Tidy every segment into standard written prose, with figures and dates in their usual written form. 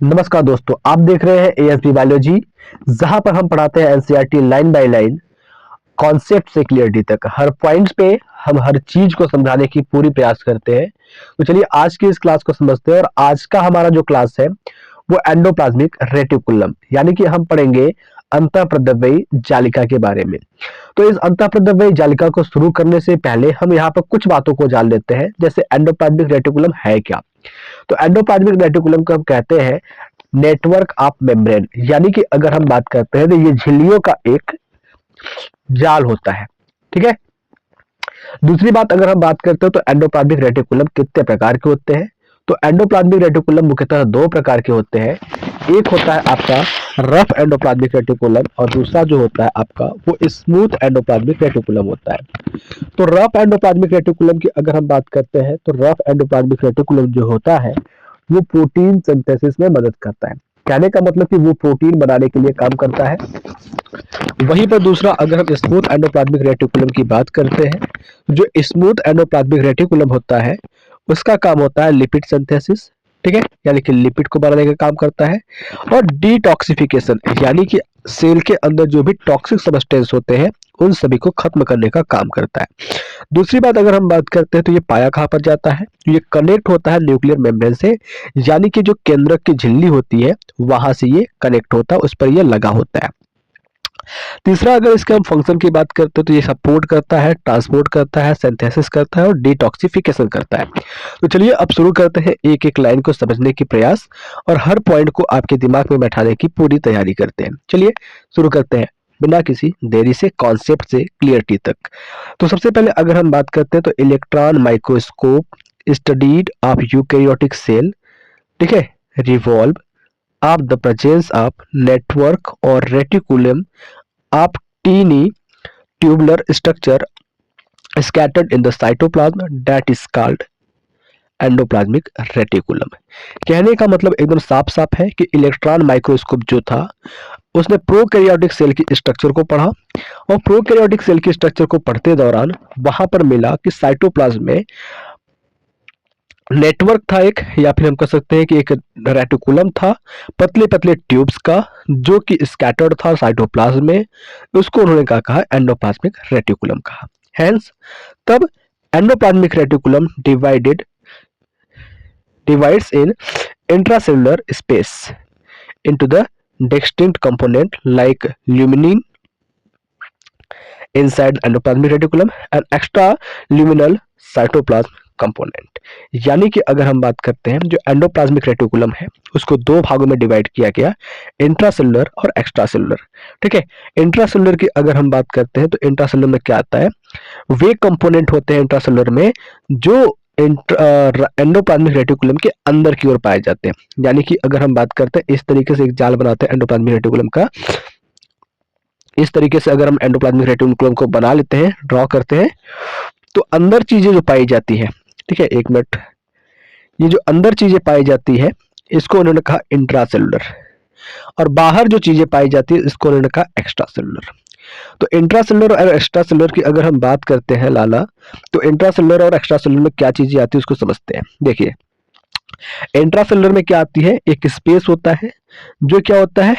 नमस्कार दोस्तों, आप देख रहे हैं एएसबी बायोलॉजी, जहां पर हम पढ़ाते हैं NCERT line by line, concept से क्लियरिटी तक। हर पॉइंट्स पे हम हर चीज को समझाने की पूरी प्रयास करते हैं। तो चलिए आज की इस क्लास को समझते हैं। और आज का हमारा जो क्लास है वो एंडोप्लाज्मिक रेटिकुलम, यानी कि हम पढ़ेंगे अंतःप्रद्रव्यी जालिका के बारे में। तो इस अंतःप्रद्रव्यी जालिका को शुरू करने से पहले हम यहाँ पर कुछ बातों को जान लेते हैं, जैसे एंडोप्लाज्मिक रेटिकुलम है क्या। तो एंडोप्लाज्मिक रेटिकुलम को हम कहते हैं नेटवर्क ऑफ मेम्ब्रेन, यानी कि अगर हम बात करते हैं तो ये झिल्लियों का एक जाल होता है। ठीक है। दूसरी बात, अगर हम बात करते हैं तो एंडोप्लाज्मिक रेटिकुलम कितने प्रकार के होते हैं। तो एंडोप्लाज्मिक रेटिकुलम मुख्यतः दो प्रकार के होते हैं। एक होता है आपका रफ एंडोप्लाज्मिक रेटिकुलम और दूसरा जो होता है आपका वो स्मूथ एंडोप्लाज्मिक रेटिकुलम होता है। तो रफ एंडोप्लाज्मिक रेटिकुलम की अगर हम बात करते हैं तो रफ एंडोप्लाज्मिक रेटिकुलम जो होता है वो प्रोटीन सिंथेसिस में मदद करता है। कहने का मतलब कि वो प्रोटीन बनाने के लिए काम करता है। वहीं पर दूसरा, अगर हम स्मूथ एंडोप्लाज्मिक रेटिकुलम की बात करते हैं, जो स्मूथ एंडोप्लाज्मिक रेटिकुलम होता है उसका काम होता है लिपिड सिंथेसिस। ठीक है, यानी कि लिपिड को बनाने का काम करता है। और डिटॉक्सिफिकेशन, यानी कि सेल के अंदर जो भी टॉक्सिक सब्सटेंस होते हैं उन सभी को खत्म करने का काम करता है। दूसरी बात, अगर हम बात करते हैं तो ये पाया कहाँ पर जाता है, तो ये कनेक्ट होता है न्यूक्लियर मेम्ब्रेन से, यानी कि जो केंद्रक की झिल्ली होती है वहां से ये कनेक्ट होता है, उस पर ये लगा होता है। तीसरा, अगर इसके हम फंक्शन की बात करते हैं तो ये सपोर्ट करता है, ट्रांसपोर्ट करता है, सिंथेसिस करता है और डिटॉक्सिफिकेशन करता है। तो चलिए अब शुरू करते हैं एक एक लाइन को समझने की प्रयास और हर पॉइंट को आपके दिमाग में बैठाने की पूरी तैयारी करते हैं। चलिए शुरू करते हैं बिना किसी देरी से, कॉन्सेप्ट से क्लियरिटी तक। तो सबसे पहले अगर हम बात करते हैं तो electron microscope studied of eukaryotic cell, ठीक है, revolve of the presence of network और reticulum of teeny tubular structure scattered in the cytoplasm that is called endoplasmic reticulum. कहने का मतलब एकदम साफ साफ है कि इलेक्ट्रॉन माइक्रोस्कोप जो था उसने प्रोकैरियोटिक सेल की स्ट्रक्चर को पढ़ा और प्रोकैरियोटिक सेल की स्ट्रक्चर को पढ़ते दौरान वहां पर मिला कि साइटोप्लाज्म में नेटवर्क था एक, या फिर हम कह सकते हैं कि एक रेटिकुलम था पतले पतले ट्यूब्स का, जो कि स्कैटर्ड था साइटोप्लाज्म में। उसको उन्होंने कहा एंडोप्लाज्मिक रेटिकुलम कहा। हेंस तब endoplasmic reticulum divides in intracellular space into the distinct component like luminine inside endoplasmic reticulum and extraluminal cytoplasm component. यानी कि अगर हम बात करते हैं जो एंडोप्लाज्मिक रेटिकुलम है उसको दो भागों में डिवाइड किया गया, इंट्रासेलुलर और एक्स्ट्रासेलुलर। ठीक है, इंट्रासेलुलर की अगर हम बात करते हैं तो इंट्रासेलुलर में क्या आता है, वे कंपोनेंट होते हैं इंट्रासेलुलर में जो एंडोप्लाज्मिक रेटिकुलम के अंदर की ओर पाए जाते हैं। यानी कि अगर हम बात करते हैं इस तरीके से एक जाल बनाते हैं एंडोप्लाज्मिक रेटिकुलम का, इस तरीके से अगर हम एंडोप्लाज्मिक रेटिकुलम को बना लेते हैं, ड्रॉ करते हैं, तो अंदर चीजें जो पाई जाती है, ठीक है, एक मिनट, ये जो अंदर चीजें पाई जाती है इसको उन्होंने कहा इंट्रासेलुलर, और बाहर जो चीजें पाई जाती है इसको उन्होंने कहा एक्स्ट्रासेलुलर। तो इंट्रासेलुलर और एक्स्ट्रासेलुलर की अगर हम बात करते हैं लाला, तो इंट्रासेलुलर और एक्स्ट्रासेलुलर में क्या चीजें आती है उसको समझते हैं। देखिए, इंट्रासेलुलर में क्या आती है, एक स्पेस होता है जो क्या होता है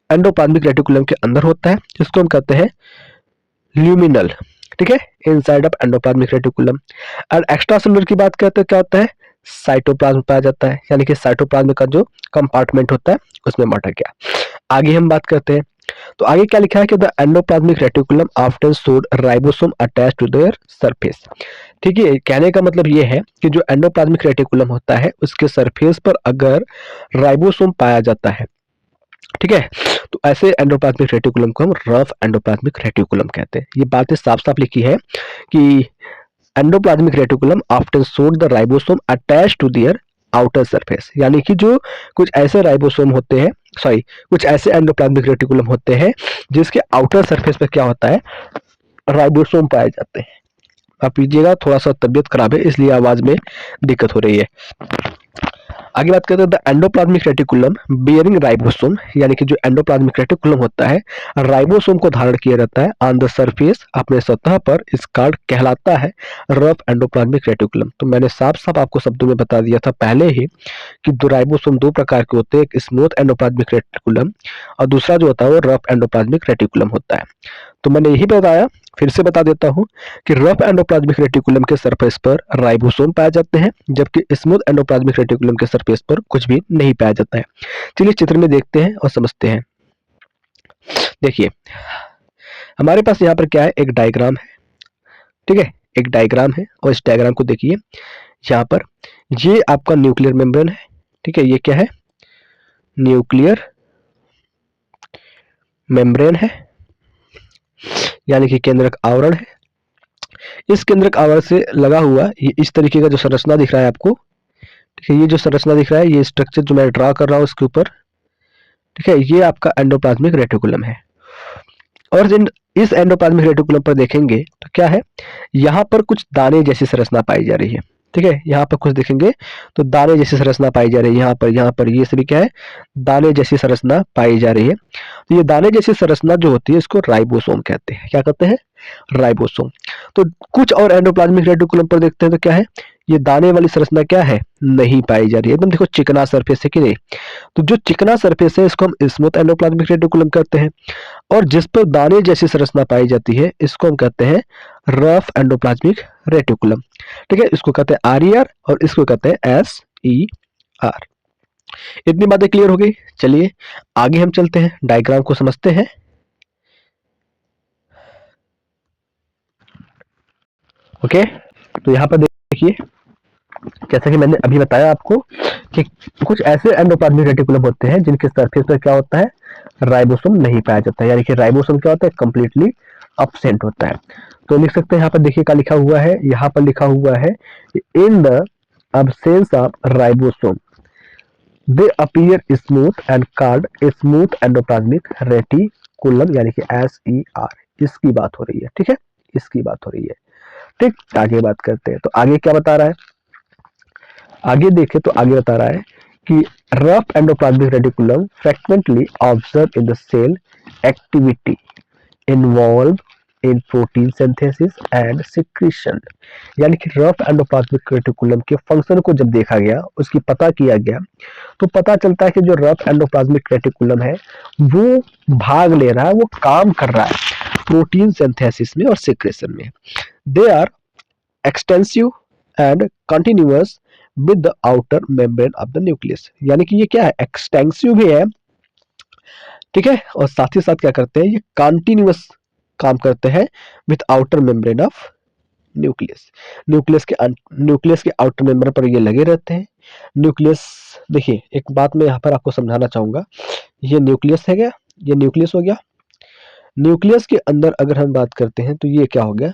एंडोप्लाज्मिक रेटिकुलम के अंदर होता है, जिसको हम कहते हैं ल्यूमिनल। ठीक है, इनसाइड ऑफ एंडोप्लाज्मिक रेटिकुलम। और एक्स्ट्रासेलुलर की बात करते हैं क्या होता है, साइटोप्लाज्म पाया जाता है, यानी कि साइटोप्लाज्म का जो कंपार्टमेंट होता है उसमें बांटा गया। आगे हम बात करते हैं तो आगे क्या लिखा है कि the endoplasmic reticulum often showed ribosome attached to their surface. ठीक है, कहने का मतलब ये है कि जो एंडोप्लाज्मिक रेटिकुलम होता है उसके सरफेस पर अगर राइबोसोम पाया जाता है, ठीक है, तो ऐसे एंडोप्लाज्मिक रेटिकुलम को हम रफ एंडोप्लाज्मिक रेटिकुलम कहते हैं। ये बातें साफ साफ लिखी है कि endoplasmic reticulum often showed the ribosome attached to their outer surface, यानी कि जो कुछ ऐसे राइबोसोम होते हैं, कुछ ऐसे एंडोप्लाज्मिक रेटिकुलम होते हैं जिसके आउटर सरफेस पे क्या होता है, राइबोसोम पाए जाते हैं। आप पीजिएगा, थोड़ा सा तबीयत खराब है इसलिए आवाज में दिक्कत हो रही है। आगे बात करते हैं the endoplasmic reticulum bearing ribosome, यानी कि जो एंडोप्लाज्मिक रेटिकुलम होता है राइबोसोम को धारण किया रहता है ऑन द सरफेस, अपने सतह पर, इस कार्ड कहलाता है रफ एंडोप्लाज्मिक रेटिकुलम। तो मैंने साफ साफ आपको शब्दों में बता दिया था पहले ही कि दो राइबोसोम दो प्रकार के होते हैं, एक स्मूथ एंडोप्लाज्मिक रेटिकुलम और दूसरा जो होता है वो रफ एंडोप्लाज्मिक रेटिकुलम होता है। तो मैंने यही बताया, फिर से बता देता हूं कि रफ एंडोप्लाज्मिक रेटिकुलम के सरफेस पर राइबोसोम पाए जाते हैं, जबकि स्मूथ एंडोप्लाज्मिक रेटिकुलम के सरफेस पर कुछ भी नहीं पाया जाता है। चलिए चित्र में देखते हैं और समझते हैं। देखिए हमारे पास यहाँ पर क्या है, एक डायग्राम है, ठीक है, एक डायग्राम है और इस डायग्राम को देखिए, यहाँ पर ये आपका न्यूक्लियर मेम्ब्रेन है, ठीक है, ये क्या है, न्यूक्लियर मेम्ब्रेन है, यानी कि केंद्रक आवरण है। इस केंद्रक आवरण से लगा हुआ ये इस तरीके का जो संरचना दिख रहा है आपको, ठीक है, ये जो संरचना दिख रहा है, ये स्ट्रक्चर जो मैं ड्रा कर रहा हूँ इसके ऊपर, ठीक है, ये आपका एंडोप्लाज्मिक रेटिकुलम है। और इस एंडोप्लाज्मिक रेटिकुलम पर देखेंगे तो क्या है, यहाँ पर कुछ दाने जैसी संरचना पाई जा रही है, ठीक है, यहाँ पर कुछ देखेंगे तो दाने जैसी संरचना पाई जा रही है, यहाँ पर ये सभी क्या है, दाने जैसी संरचना पाई जा रही है। तो ये दाने जैसी संरचना जो होती है इसको राइबोसोम कहते हैं। क्या कहते हैं, राइबोसोम। तो कुछ और एंडोप्लाज्मिक रेटिकुलम पर देखते हैं तो क्या है, ये दाने वाली संरचना क्या है, नहीं पाई जा रही है, एकदम देखो चिकना सरफेस है कि नहीं। तो जो चिकना सरफेस है इसको हम स्मूथ एंडोप्लाज्मिक रेटिकुलम कहते हैं, और जिस पर दाने जैसी संरचना पाई जाती है इसको हम कहते हैं रफ एंडोप्लाज्मिक रेटिकुलम, ठीक है, इसको कहते हैं RER और इसको कहते हैं SER। इतनी बातें क्लियर हो गई। चलिए आगे हम चलते हैं, डायग्राम को समझते हैं। ओके, तो यहाँ पर देखिए, जैसा कि मैंने अभी बताया आपको कि कुछ ऐसे एंडोप्लाज्मिक रेटिकुलम होते हैं जिनके सरफेस पर क्या होता है, राइबोसोम नहीं पाया जाता है, यानी कि राइबोसोम क्या होता है, कंप्लीटली अब्सेंट होता है। तो लिख सकते हैं, यहाँ पर देखिए क्या लिखा हुआ है, यहाँ पर लिखा हुआ है in the absence of ribosome they appear smooth and called smooth endoplasmic reticulum, यानी कि SER। इसकी बात हो रही है, ठीक है, इसकी बात हो रही है। ठीक, आगे बात करते हैं। तो आगे क्या बता रहा है, आगे देखें तो आगे बता रहा है कि rough endoplasmic reticulum frequently observe in the cell activity involve in protein synthesis and secretion, यानी कि रफ एंडोप्लाज्मिक रेटिकुलम के फंक्शन को जब देखा गया, उसकी पता किया गया, तो पता चलता है कि जो रफ एंडोप्लाज्मिक रेटिकुलम है वो भाग ले रहा है, वो काम कर रहा है प्रोटीन सिंथेसिस में और सिक्रेशन में। They are extensive and continuous with the outer membrane of the nucleus, यानी कि ये क्या है, एक्सटेंसिव भी है, ठीक है, और साथ ही साथ क्या करते हैं, ये कंटिन्यूअस काम करते हैं with outer membrane of nucleus. Nucleus के आउटर मेम्ब्रेन पर ये लगे रहते हैं। न्यूक्लियस, देखिए एक बात मैं यहाँ पर आपको समझाना चाहूंगा, ये न्यूक्लियस है क्या, ये न्यूक्लियस हो गया। न्यूक्लियस के अंदर अगर हम बात करते हैं तो ये क्या हो गया,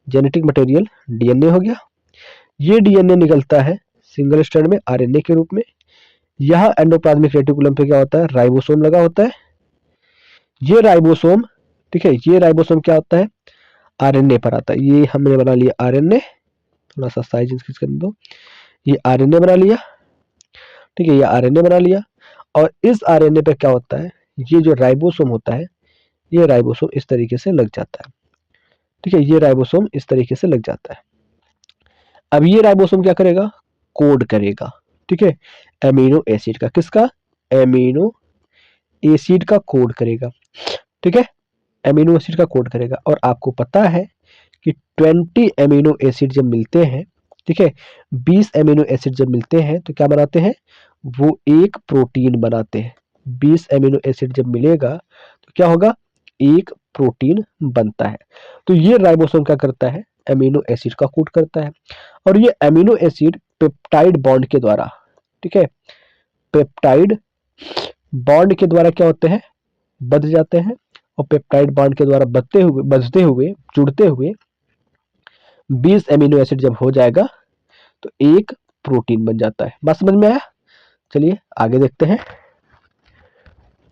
जेनेटिक मटेरियल DNA हो गया। ये DNA निकलता है सिंगल स्ट्रैंड में RNA के रूप में। यहाँ एंडोप्लाज्मिक रेटिकुलम पे क्या होता है, राइबोसोम लगा होता है। ये राइबोसोम, ठीक है, ये राइबोसोम क्या होता है, RNA पर आता है। ये हमने बना लिया RNA, थोड़ा सा साइज इंक्रीज कर दो, ये RNA बना लिया, ठीक है, ये RNA बना लिया। और इस RNA पे क्या होता है, ये जो राइबोसोम होता है, ये राइबोसोम इस तरीके से लग जाता है, ठीक है, ये राइबोसोम इस तरीके से लग जाता है। अब ये राइबोसोम क्या करेगा, कोड करेगा, ठीक है, एमिनो एसिड का, किसका, एमिनो एसिड का कोड करेगा, ठीक है, एमिनो एसिड का कोड करेगा। और आपको पता है कि 20 एमिनो एसिड जब मिलते हैं, ठीक है, 20 एमिनो एसिड जब मिलते हैं तो क्या बनाते हैं, वो एक प्रोटीन बनाते हैं। 20 एमिनो एसिड जब मिलेगा तो क्या होगा, एक प्रोटीन बनता है। तो ये राइबोसोम क्या करता है, एमिनो एसिड का कोड करता है। और ये एमिनो एसिड पेप्टाइड बॉन्ड के द्वारा, ठीक है, पेप्टाइड बॉन्ड के द्वारा क्या होते हैं, बध जाते हैं। और पेप्टाइड बॉन्ड के द्वारा बधते हुए जुड़ते हुए 20 एमिनो एसिड जब हो जाएगा तो एक प्रोटीन बन जाता है। बात समझ में आया। चलिए आगे देखते हैं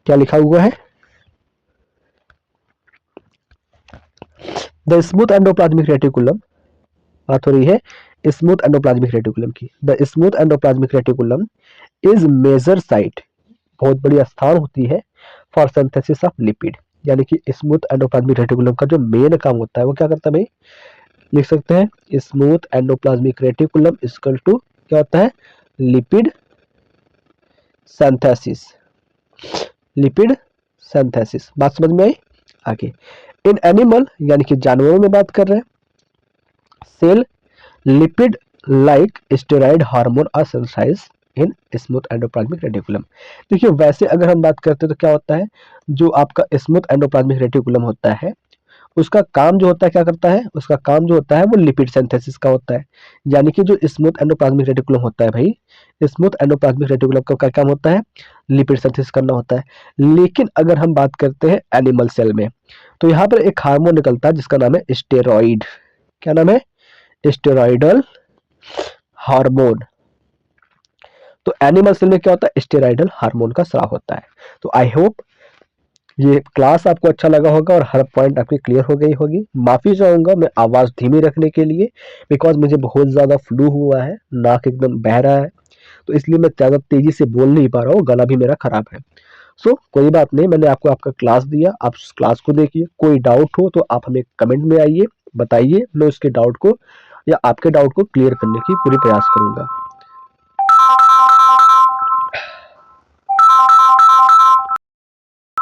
क्या लिखा हुआ है। द स्मूथ एंडोप्लाज्मिक रेटिकुलम, बात हो रही है स्मूथ एंडोप्लाज्मिक रेटिकुलम की। The smooth endoplasmic reticulum is major site, बहुत बड़ी स्थान होती है फॉर सिंथेसिस ऑफ लिपिड। यानी कि स्मूथ एंडोप्लाज्मिक रेटिकुलम का जो मेन काम होता है वो क्या करता है भाई, लिख सकते हैं smooth endoplasmic reticulum equal to क्या होता है, लिपिड सिंथेसिस। लिपिड सिंथेसिस, बात समझ में आई। आगे इन एनिमल यानी कि जानवरों में बात कर रहे हैं, cell lipid like steroid hormone are synthesized in smooth endoplasmic reticulum. देखिए वैसे अगर हम बात करते हैं तो क्या होता है, जो आपका स्मूथ एंडोप्लाज्मिक रेटिकुलम होता है उसका काम जो होता है क्या करता है, उसका काम जो होता है वो लिपिड सिंथेसिस का होता है। यानी कि जो स्मूथ एंडोप्लाज्मिक रेटिकुलम होता है भाई, स्मूथ एंडोप्लाज्मिक रेटिकुलम का क्या काम होता है, लिपिड सिंथेसिस करना होता है। लेकिन अगर हम बात करते हैं एनिमल सेल में, तो यहाँ पर एक हार्मोन निकलता है जिसका नाम है स्टेरॉइड। क्या नाम है, स्टेरॉइडल हार्मोन। तो एनिमल सेल में क्या होता है, स्टेरॉइडल हार्मोन का स्राव होता है। तो आई होप ये क्लास आपको अच्छा लगा होगा और हर पॉइंट आपकी क्लियर हो गई होगी। माफी चाहूंगा मैं आवाज धीमी रखने के लिए, बिकॉज मुझे बहुत ज्यादा फ्लू हुआ है, नाक एकदम बह रहा है, तो इसलिए मैं ज्यादा तेजी से बोल नहीं पा रहा हूँ, गला भी मेरा खराब है। कोई बात नहीं, मैंने आपको आपका क्लास दिया, आप उस क्लास को देखिए। कोई डाउट हो तो आप हमें कमेंट में आइए, बताइए, मैं उसके डाउट को या आपके डाउट को क्लियर करने की पूरी प्रयास करूंगा।